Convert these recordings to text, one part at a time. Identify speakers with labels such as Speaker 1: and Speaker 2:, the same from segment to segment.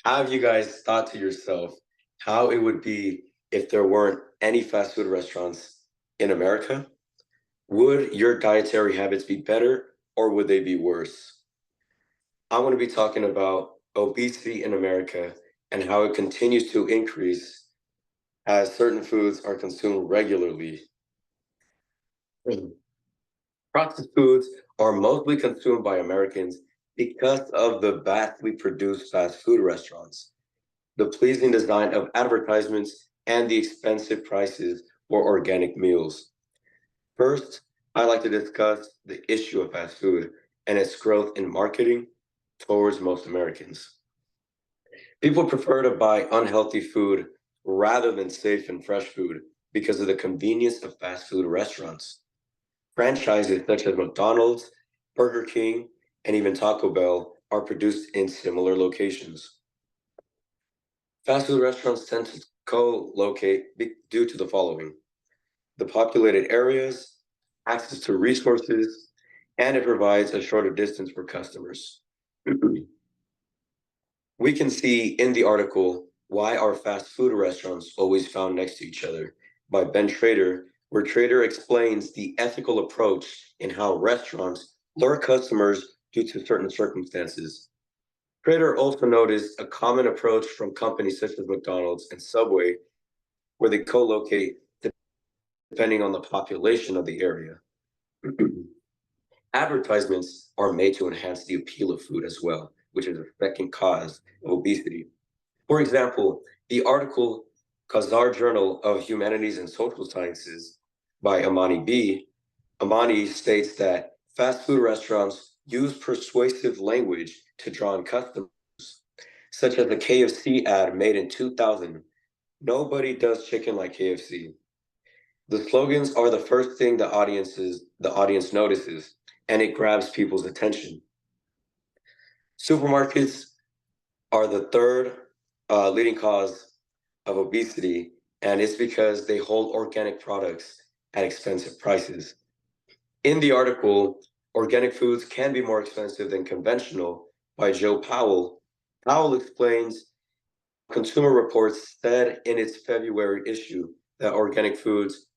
Speaker 1: Have you guys thought to yourself how it would be if there weren't any fast food restaurants in America? Would your dietary habits be better or would they be worse? I want to be talking about obesity in America and how it continues to increase as certain foods are consumed regularly. Mhm. Processed foods are mostly consumed by Americans because of the vastly produced fast food restaurants, the pleasing design of advertisements, and the expensive prices for organic meals. First, I'd like to discuss the issue of fast food and its growth in marketing towards most Americans. People prefer to buy unhealthy food rather than safe and fresh food because of the convenience of fast food restaurants. Franchises such as McDonald's, Burger King, and even Taco Bell are produced in similar locations. Fast food restaurants tend to co-locate due to the following: the populated areas, access to resources, and it provides a shorter distance for customers. We can see in the article Why Are Fast Food Restaurants Always Found Next to Each Other by Ben Trader, where Trader explains the ethical approach in how restaurants lure customers due to certain circumstances. Trader also noticed a common approach from companies such as McDonald's and Subway, where they co-locate depending on the population of the area. Advertisements are made to enhance the appeal of food as well, which is a second cause of obesity. For example, the article Khazar Journal of Humanities and Social Sciences by Amani B. Amani states that fast food restaurants use persuasive language to draw in customers, such as the KFC ad made in 2000. Nobody does chicken like KFC. The slogans are the first thing the audience notices, and it grabs people's attention. Supermarkets are the third leading cause of obesity, and it's because they hold organic products at expensive prices. In the article, Organic Foods Can Be More Expensive Than Conventional by Joe Powell, Powell explains Consumer Reports said in its February issue that organic foods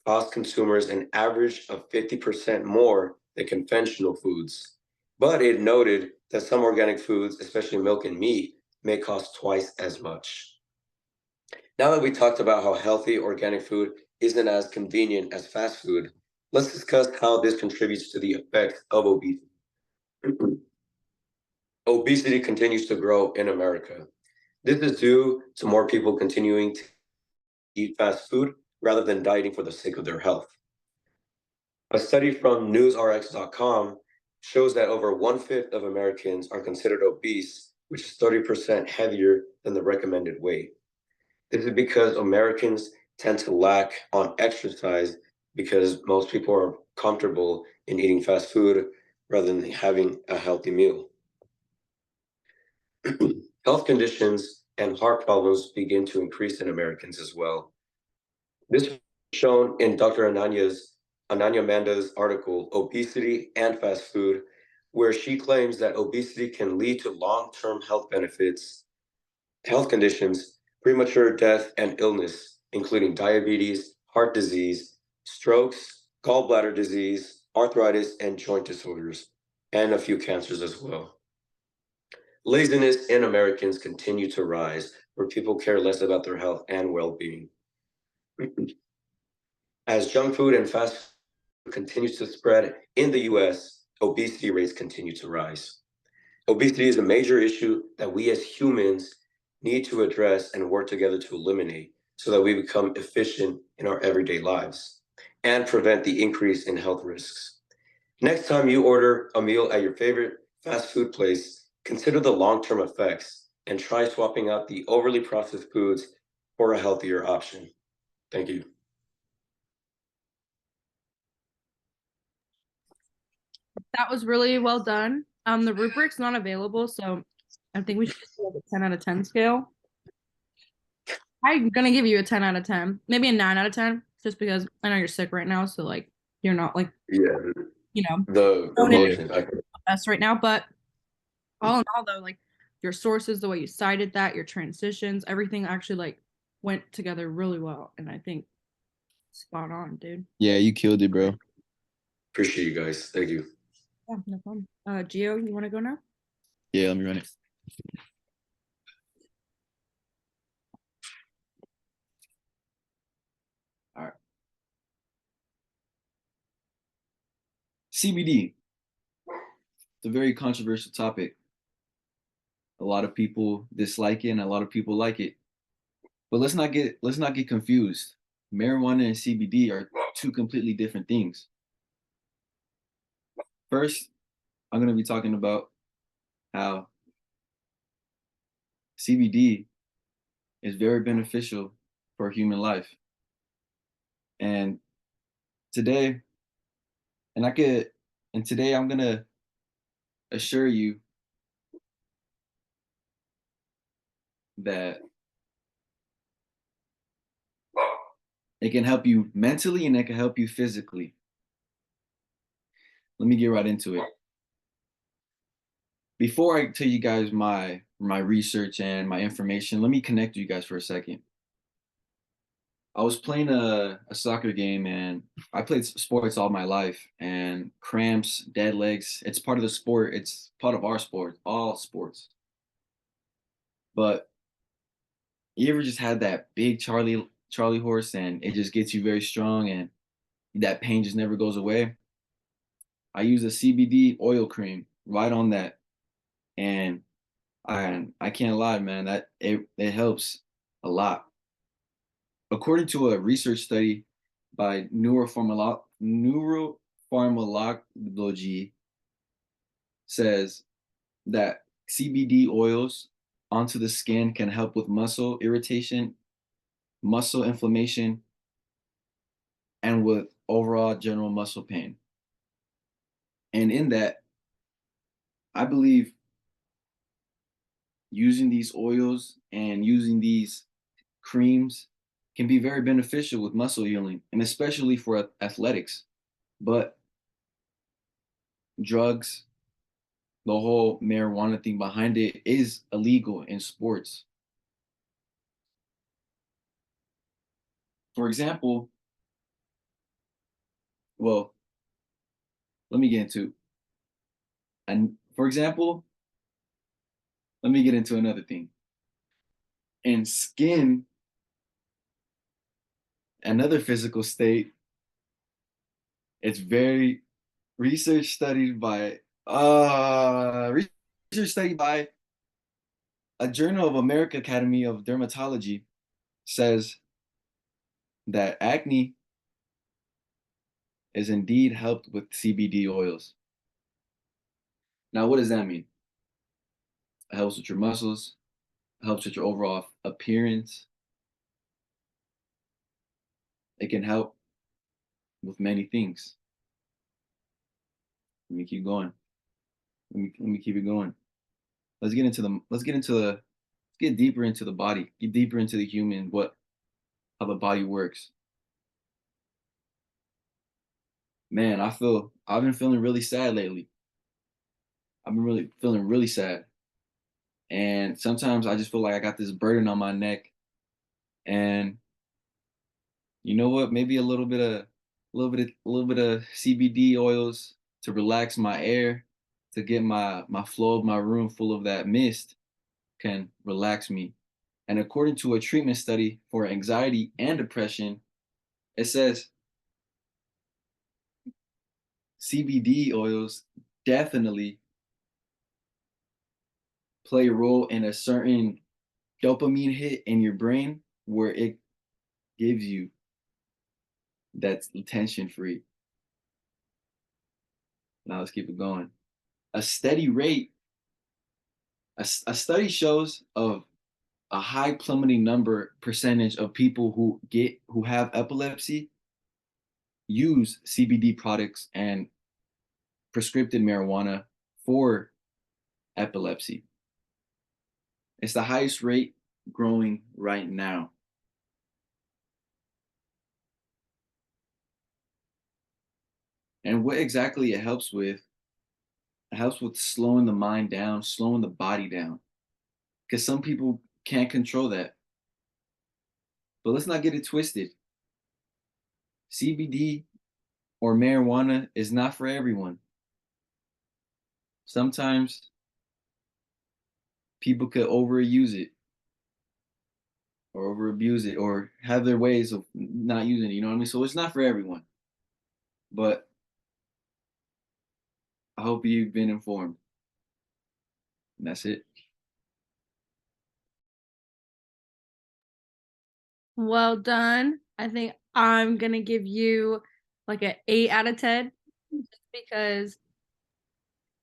Speaker 1: cost consumers an average of 50% more than conventional foods. But it noted that some organic foods, especially milk and meat, may cost twice as much. Now that we talked about how healthy organic food isn't as convenient as fast food, let's discuss how this contributes to the effects of obesity. Obesity continues to grow in America. This is due to more people continuing to eat fast food rather than dieting for the sake of their health. A study from newsrx.com shows that over one-fifth of Americans are considered obese, which is 30% heavier than the recommended weight. This is because Americans tend to lack on exercise because most people are comfortable in eating fast food rather than having a healthy meal. Health conditions and heart problems begin to increase in Americans as well. This is shown in Dr. Ananya Manda's article, Obesity and Fast Food, where she claims that obesity can lead to long-term health benefits, health conditions, premature death, and illness, including diabetes, heart disease, strokes, gallbladder disease, arthritis, and joint disorders, and a few cancers as well. Laziness in Americans continue to rise, where people care less about their health and well-being. As junk food and fast food continues to spread in the US, obesity rates continue to rise. Obesity is a major issue that we as humans need to address and work together to eliminate so that we become efficient in our everyday lives and prevent the increase in health risks. Next time you order a meal at your favorite fast food place, consider the long-term effects and try swapping out the overly processed foods for a healthier option. Thank you.
Speaker 2: That was really well done. The rubric's not available, so I think we should just do like a 10 out of 10 scale. I'm gonna give you a 10 out of 10, maybe a 9 out of 10, just because I know you're sick right now, so like you're not like
Speaker 1: Yeah,
Speaker 2: you know
Speaker 1: the
Speaker 2: going in
Speaker 1: emotion.
Speaker 2: the best right now. But all in all, though, like your sources, the way you cited that, your transitions, everything actually like went together really well. And I think spot on, dude.
Speaker 3: Yeah, you killed it, bro.
Speaker 1: Appreciate you guys. Thank you.
Speaker 2: Yeah, no problem. Gio, you want to go now?
Speaker 3: Yeah, let me run it. All right. CBD. It's a very controversial topic. A lot of people dislike it and a lot of people like it. But let's not get confused. Marijuana and CBD are two completely different things. First, I'm going to be talking about how CBD is very beneficial for human life. And today, and I could and today I'm going to assure you that it can help you mentally and it can help you physically. Let me get right into it. Before I tell you guys my research and my information, let me connect you guys for a second. I was playing a soccer game and I played sports all my life and cramps, dead legs, it's part of the sport. It's part of our sport, all sports. But you ever just had that big Charlie horse and it just gets you very strong and that pain just never goes away? I use a CBD oil cream right on that and I can't lie, man, that it helps a lot. According to a research study by neuropharmacology says that CBD oils onto the skin can help with muscle irritation, muscle inflammation, and with overall general muscle pain. And in that, I believe using these oils and using these creams can be very beneficial with muscle healing and especially for athletics. But drugs, the whole marijuana thing behind it is illegal in sports. For example, well, let me get into and for example, let me get into another thing. In skin, another physical state, it's very research studied by research studied by a Journal of American Academy of Dermatology says that acne is indeed helped with CBD oils. Now, what does that mean? It helps with your muscles, it helps with your overall appearance. It can help with many things. Let me keep going. Let me keep it going. Let's get deeper into the body, get deeper into the human, how the body works. Man, I've been feeling really sad lately. I've been really feeling really sad. And sometimes I just feel like I got this burden on my neck. And you know what? Maybe a little bit of CBD oils to relax my air, to get my flow of my room full of that mist can relax me. And according to a treatment study for anxiety and depression, it says CBD oils definitely play a role in a certain dopamine hit in your brain where it gives you that tension free. Now let's keep it going. A steady rate, a study shows of a high plummeting number percentage of people who have epilepsy use CBD products and prescriptive marijuana for epilepsy. It's the highest rate growing right now. And what exactly it helps with slowing the mind down, slowing the body down. because some people can't control that. But let's not get it twisted. CBD or marijuana is not for everyone. Sometimes people could overuse it or overabuse it or have their ways of not using it, you know what I mean? So it's not for everyone. But I hope you've been informed. And that's it.
Speaker 2: Well done. I think I'm gonna give you like an 8 out of 10 just because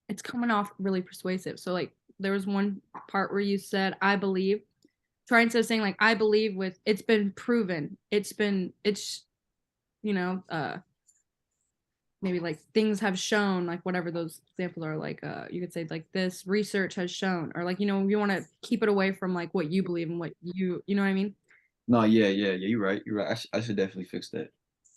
Speaker 2: it's coming off really persuasive. So like there was one part where you said I believe. Try instead of saying like I believe with it's been proven. It's you know, maybe like things have shown, like whatever those examples are, like you could say like this research has shown, or like, you know, you want to keep it away from like what you believe and what you know what I mean?
Speaker 3: No, yeah. You're right. You're right. I should definitely fix that.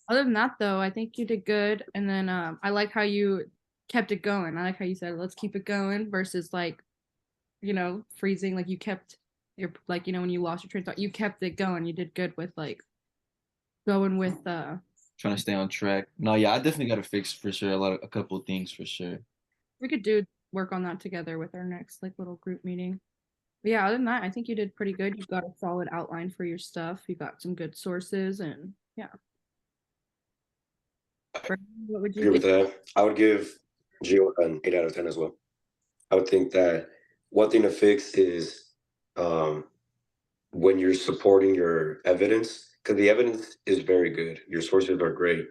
Speaker 2: Other than that, though, I think you did good. And then I like how you kept it going. I like how you said, let's keep it going versus like, you know, freezing. Like you kept your, like, you know, when you lost your train of thought, you kept it going. You did good with like going with,
Speaker 3: Trying to stay on track. No, yeah, I definitely got to fix for sure. A couple of things for sure.
Speaker 2: we could do work on that together with our next like little group meeting. But yeah, other than that, I think you did pretty good. You've got a solid outline for your stuff. You got some good sources and yeah. What would you
Speaker 1: Agree
Speaker 2: give?
Speaker 1: with that. I would give Geo an 8 out of 10 as well. I would think that one thing to fix is um, when you're supporting your evidence, because the evidence is very good. Your sources are great.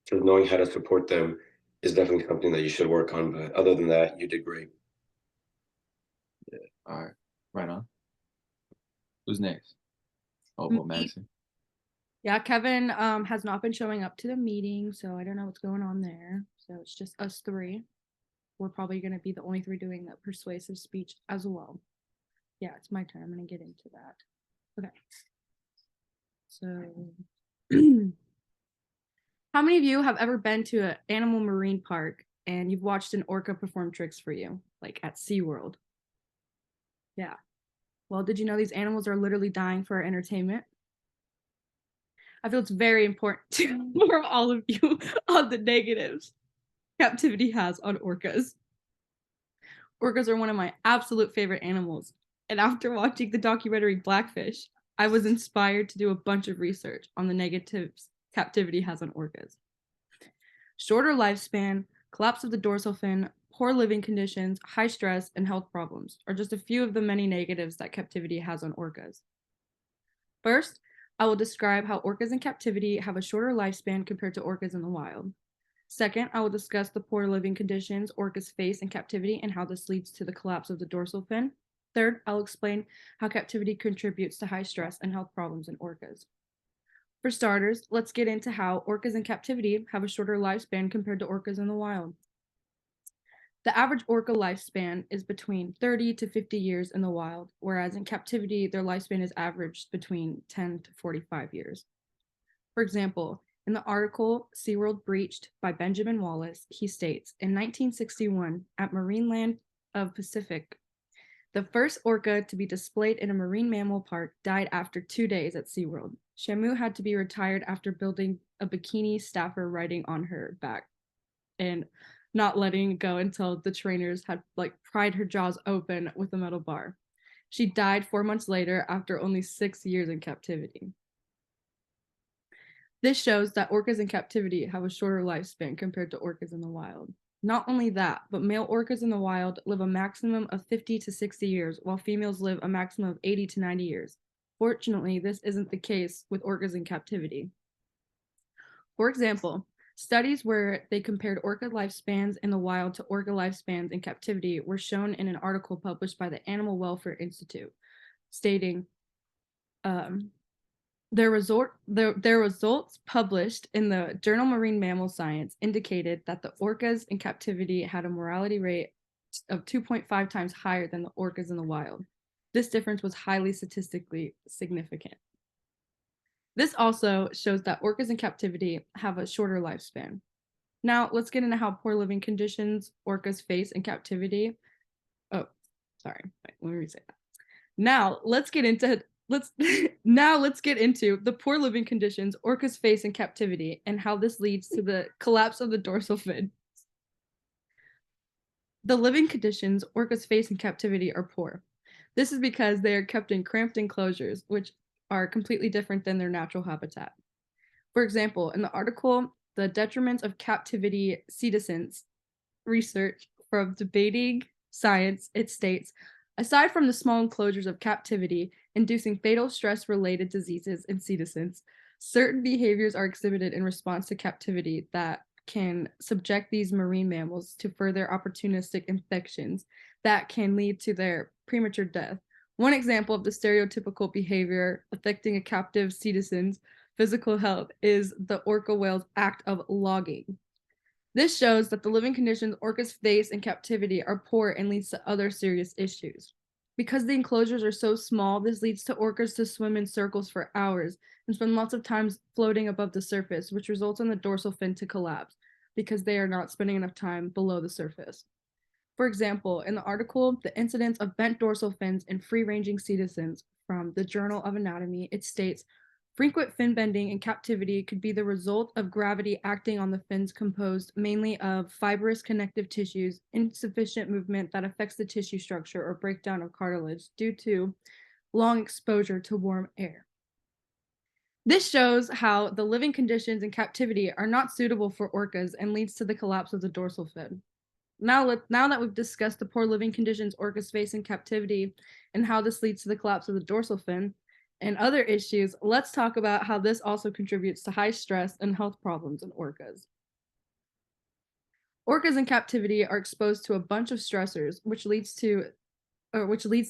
Speaker 1: Just knowing how to support them is definitely something that you should work on. But other than that, you did great.
Speaker 3: All right. Right on. Who's next? Oh,
Speaker 2: Me.
Speaker 3: well, Madison.
Speaker 2: Yeah, Kevin has not been showing up to the meeting, so I don't know what's going on there. So it's just us three. We're probably gonna be the only three doing the persuasive speech as well. Yeah, it's my turn. I'm gonna get into that. Okay. So how many of you have ever been to an animal marine park and you've watched an orca perform tricks for you, like at SeaWorld? Yeah. Well, did you know these animals are literally dying for our entertainment? I feel it's very important to inform all of you on the negatives captivity has on orcas. Orcas are one of my absolute favorite animals. And after watching the documentary Blackfish, I was inspired to do a bunch of research on the negatives captivity has on orcas. Shorter lifespan, collapse of the dorsal fin, poor living conditions, high stress, and health problems are just a few of the many negatives that captivity has on orcas. First, I will describe how orcas in captivity have a shorter lifespan compared to orcas in the wild. Second, I will discuss the poor living conditions orcas face in captivity and how this leads to the collapse of the dorsal fin. Third, I'll explain how captivity contributes to high stress and health problems in orcas. For starters, let's get into how orcas in captivity have a shorter lifespan compared to orcas in the wild. The average orca lifespan is between 30 to 50 years in the wild, whereas in captivity, their lifespan is averaged between 10 to 45 years. For example, in the article SeaWorld Breached by Benjamin Wallace, he states, in 1961, at Marineland of Pacific, the first orca to be displayed in a marine mammal park died after 2 days at SeaWorld. Shamu had to be retired after building a bikini staffer riding on her back and not letting go until the trainers had like pried her jaws open with a metal bar. She died 4 months later after only 6 years in captivity. This shows that orcas in captivity have a shorter lifespan compared to orcas in the wild. Not only that, but male orcas in the wild live a maximum of 50 to 60 years, while females live a maximum of 80 to 90 years. Fortunately, this isn't the case with orcas in captivity. For example, studies where they compared orca lifespans in the wild to orca lifespans in captivity were shown in an article published by the Animal Welfare Institute, stating, their results published in the journal Marine Mammal Science indicated that the orcas in captivity had a mortality rate of 2.5 times higher than the orcas in the wild. This difference was highly statistically significant. This also shows that orcas in captivity have a shorter lifespan. Now, let's get into how poor living conditions orcas face in captivity. Oh, sorry. Wait, let me restate that. Now let's get into the poor living conditions orcas face in captivity and how this leads to the collapse of the dorsal fin. The living conditions orcas face in captivity are poor. This is because they are kept in cramped enclosures, which are completely different than their natural habitat. For example, in the article, The Detriments of Captivity Citizens Research from Debating Science, it states, aside from the small enclosures of captivity inducing fatal stress-related diseases in citizens, certain behaviors are exhibited in response to captivity that can subject these marine mammals to further opportunistic infections that can lead to their premature death. One example of the stereotypical behavior affecting a captive citizen's physical health is the orca whale's act of logging. This shows that the living conditions orcas face in captivity are poor and leads to other serious issues. Because the enclosures are so small, this leads to orcas to swim in circles for hours and spend lots of time floating above the surface, which results in the dorsal fin to collapse because they are not spending enough time below the surface. For example, in the article, The Incidence of Bent Dorsal Fins in Free-Ranging Cetacins from the Journal of Anatomy, it states, frequent fin bending in captivity could be the result of gravity acting on the fins composed mainly of fibrous connective tissues, insufficient movement that affects the tissue structure or breakdown of cartilage due to long exposure to warm air. This shows how the living conditions in captivity are not suitable for orcas and leads to the collapse of the dorsal fin. Now that we've discussed the poor living conditions orcas face in captivity and how this leads to the collapse of the dorsal fin and other issues, let's talk about how this also contributes to high stress and health problems in orcas. Orcas in captivity are exposed to a bunch of stressors, which leads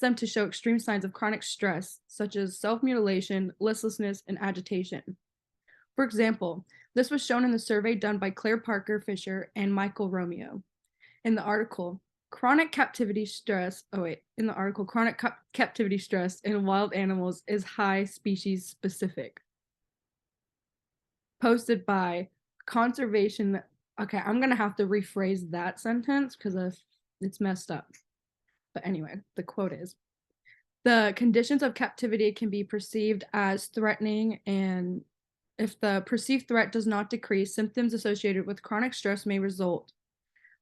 Speaker 2: them to show extreme signs of chronic stress, such as self-mutilation, listlessness, and agitation. For example, this was shown in the survey done by Claire Parker Fisher and Michael Romeo. In the article, chronic captivity stress in wild animals is high species specific. Posted by conservation. Okay, I'm going to have to rephrase that sentence because it's messed up. But anyway, the quote is, the conditions of captivity can be perceived as threatening, and if the perceived threat does not decrease, symptoms associated with chronic stress may result.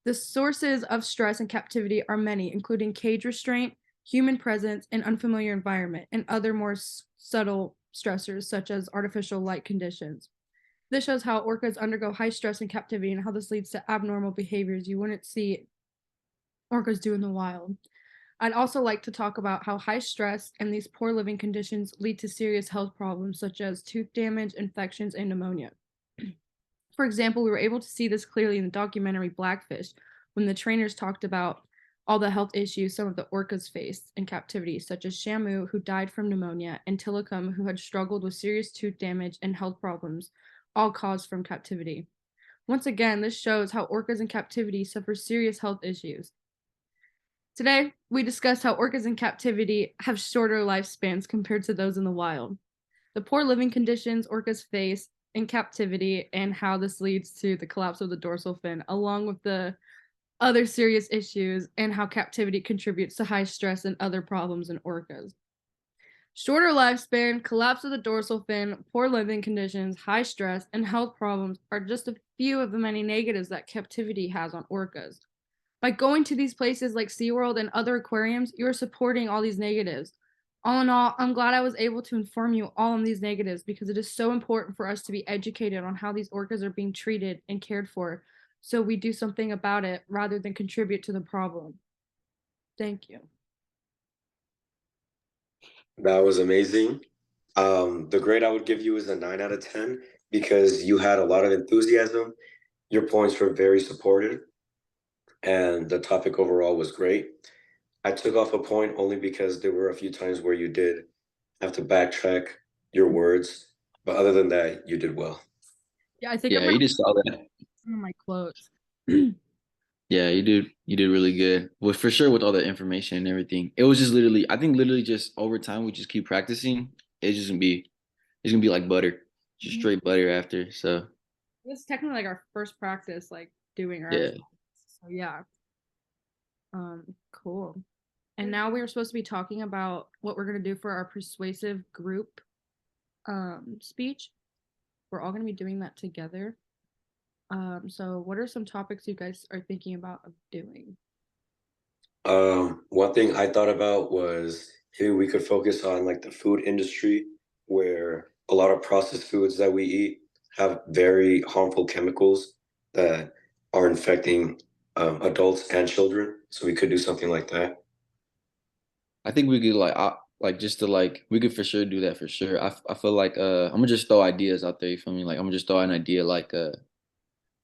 Speaker 2: The sources of stress and captivity are many, including cage restraint, human presence, an unfamiliar environment, and other more subtle stressors, such as artificial light conditions. This shows how orcas undergo high stress in captivity and how this leads to abnormal behaviors you wouldn't see orcas do in the wild. I'd also like to talk about how high stress and these poor living conditions lead to serious health problems, such as tooth damage, infections, and pneumonia. For example, we were able to see this clearly in the documentary Blackfish when the trainers talked about all the health issues some of the orcas faced in captivity, such as Shamu, who died from pneumonia, and Tilikum, who had struggled with serious tooth damage and health problems, all caused from captivity. Once again, this shows how orcas in captivity suffer serious health issues. Today, we discussed how orcas in captivity have shorter lifespans compared to those in the wild, the poor living conditions orcas face in captivity, and how this leads to the collapse of the dorsal fin, along with the other serious issues and how captivity contributes to high stress and other problems in orcas. Shorter lifespan, collapse of the dorsal fin, poor living conditions, high stress, and health problems are just a few of the many negatives that captivity has on orcas. By going to these places like SeaWorld and other aquariums, you are supporting all these negatives. All in all, I'm glad I was able to inform you all on these negatives because it is so important for us to be educated on how these orcas are being treated and cared for so we do something about it rather than contribute to the problem. Thank you.
Speaker 1: That was amazing. The grade I would give you is a 9 out of 10 because you had a lot of enthusiasm. Your points were very supported, and the topic overall was great. I took off a point only because there were a few times where you did have to backtrack your words, but other than that, you did well.
Speaker 2: Yeah, I think
Speaker 3: Yeah, you just saw that.
Speaker 2: some of my quotes.
Speaker 3: Yeah, you did really good. Well, for sure with all the information and everything. It was just literally, I think literally just over time we just keep practicing. It's gonna be like butter. Just straight butter after. So
Speaker 2: This is technically like our first practice, like doing ours.
Speaker 3: yeah.
Speaker 2: So yeah. Cool. And now we were supposed to be talking about what we're gonna do for our persuasive group speech. We're all gonna be doing that together. So what are some topics you guys are thinking about of doing?
Speaker 1: One thing I thought about was maybe we could focus on like the food industry, where a lot of processed foods that we eat have very harmful chemicals that are infecting adults and children. So we could do something like that.
Speaker 3: I think we could like just to like we could for sure do that for sure. I feel like I'm gonna just throw ideas out there. You feel me? Like I'm gonna just throw an idea like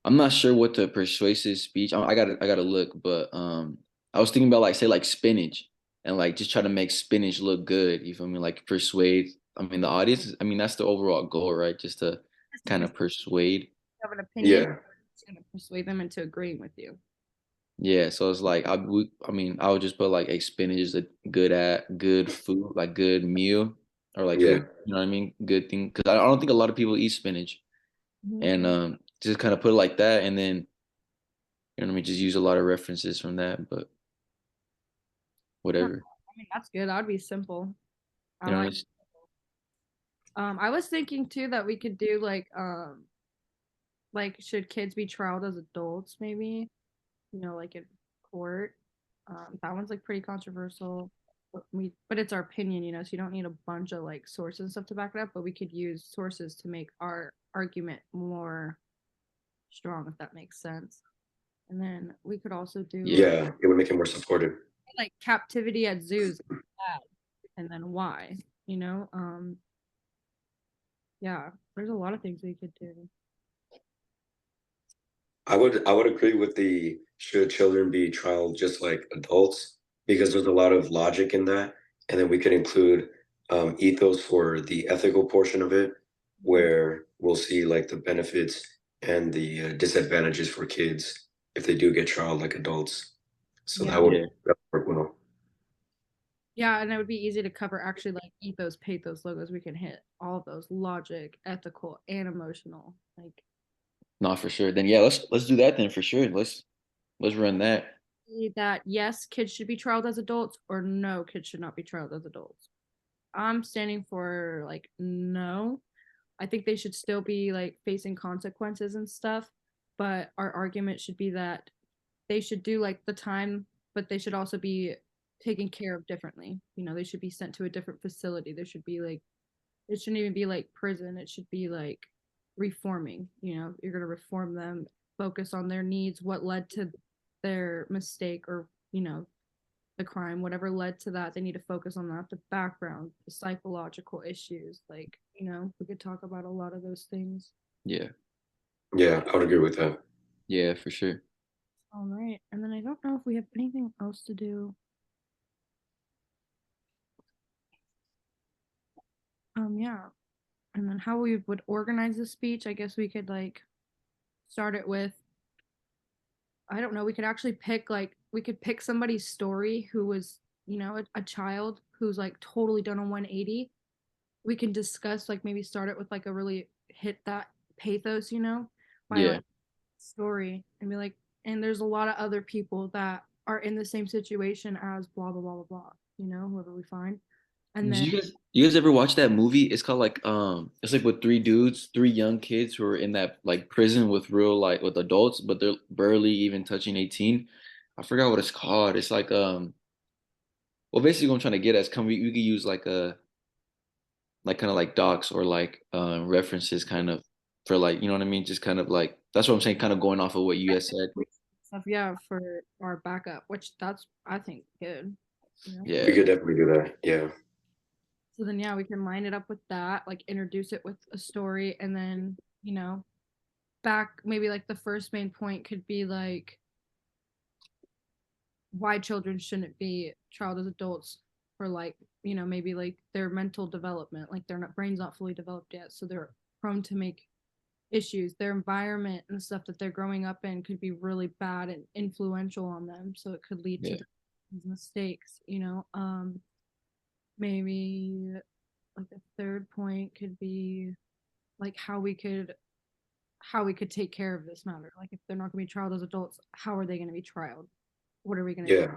Speaker 3: I'm not sure what the persuasive speech. I gotta look, but I was thinking about like say like spinach and like just try to make spinach look good. You feel me? Like persuade. I mean the audience. I mean that's the overall goal, right? Just to
Speaker 2: Just to
Speaker 3: kind of persuade.
Speaker 2: have an opinion,
Speaker 1: Yeah,
Speaker 2: it's gonna persuade them into agreeing with you.
Speaker 3: Yeah, so it's like I mean I would just put like a spinach is a good food, like good meal or like
Speaker 1: yeah,
Speaker 3: good, you know what I mean? Good thing because I don't think a lot of people eat spinach.
Speaker 2: Mhm.
Speaker 3: And just kind of put it like that and then you know what I mean, just use a lot of references from that, but
Speaker 2: Huh,
Speaker 3: whatever.
Speaker 2: I mean, that's good. That would be simple. I
Speaker 3: You know,
Speaker 2: like. I was thinking too that we could do like should kids be trialed as adults? Maybe like in court. That one's like pretty controversial. But it's our opinion, so you don't need a bunch of like sources and stuff to back it up. But we could use sources to make our argument more strong, if that makes sense. And then we could also do
Speaker 3: yeah.
Speaker 1: yeah. It would make it more supportive.
Speaker 2: like captivity at zoos, and then why, you know? Yeah, there's a lot of things we could do.
Speaker 1: I would agree with the should children be trialed just like adults, because there's a lot of logic in that, and then we could include ethos for the ethical portion of it,
Speaker 2: Mhm.
Speaker 1: where we'll see like the benefits and the disadvantages for kids if they do get trialed like adults. So
Speaker 2: Yeah,
Speaker 3: Yeah.
Speaker 1: that would work well.
Speaker 2: yeah, and it would be easy to cover actually like ethos, pathos, logos. We can hit all of those: logic, ethical, and emotional. Like
Speaker 3: Not for sure. Then yeah, let's do that then for sure. Let's run that.
Speaker 2: that, yes, kids should be trialed as adults, or no, kids should not be trialed as adults. I'm standing for like no. I think they should still be like facing consequences and stuff, but our argument should be that they should do like the time, but they should also be taken care of differently. They should be sent to a different facility. There should be like it shouldn't even be like prison. It should be like reforming. You're gonna reform them, focus on their needs, what led to their mistake or the crime, whatever led to that. They need to focus on that, the background, the psychological issues. Like, we could talk about a lot of those things.
Speaker 3: Yeah.
Speaker 1: Yeah, I would agree with that.
Speaker 3: Yeah, for sure.
Speaker 2: All right. And then I don't know if we have anything else to do. Yeah. And then how we would organize the speech, I guess we could like start it with, I don't know, we could actually pick like we could pick somebody's story who was, a child who's like totally done a 180. We can discuss like maybe start it with like a really hit that pathos, by like
Speaker 3: Yeah.
Speaker 2: story and be like, and there's a lot of other people that are in the same situation as blah blah blah blah blah, whoever we find. And
Speaker 3: Did
Speaker 2: then
Speaker 3: you guys ever watch that movie? It's called like it's like with three dudes, three young kids who are in that like prison with real like with adults, but they're barely even touching 18. I forgot what it's called. It's like well basically what I'm trying to get at is can we could use like a like kind of like docs or like references kind of for like you know what I mean? Just kind of like that's what I'm saying, kind of going off of what you guys said.
Speaker 2: stuff, yeah, for our backup, which that's I think good.
Speaker 1: We
Speaker 3: Yeah,
Speaker 1: could definitely do that. Yeah.
Speaker 2: So then yeah, we can line it up with that, like introduce it with a story, and then, back maybe like the first main point could be like why children shouldn't be trialed as adults for like, maybe like their mental development, like their brain's not fully developed yet, so they're prone to make issues. Their environment and stuff that they're growing up in could be really bad and influential on them, so it could lead to
Speaker 3: yeah,
Speaker 2: these mistakes. Maybe like a third point could be like how we could take care of this matter. Like if they're not going to be trialed as adults, how are they going to be trialed? What are we going to do?
Speaker 1: Yeah.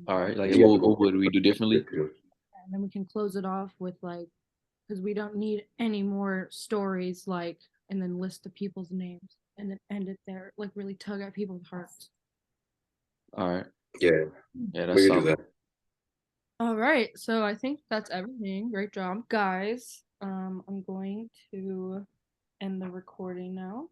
Speaker 3: All right. Like,
Speaker 1: Yeah.
Speaker 3: what would we do differently?
Speaker 2: And then we can close it off with like, because we don't need any more stories like, and then list the people's names and then end it there. Like really tug at people's hearts.
Speaker 3: All right.
Speaker 1: Yeah,
Speaker 3: Yeah,
Speaker 1: we
Speaker 3: that's
Speaker 1: could do
Speaker 3: solid.
Speaker 1: that.
Speaker 2: All right, so I think that's everything. Great job, guys. I'm going to end the recording now.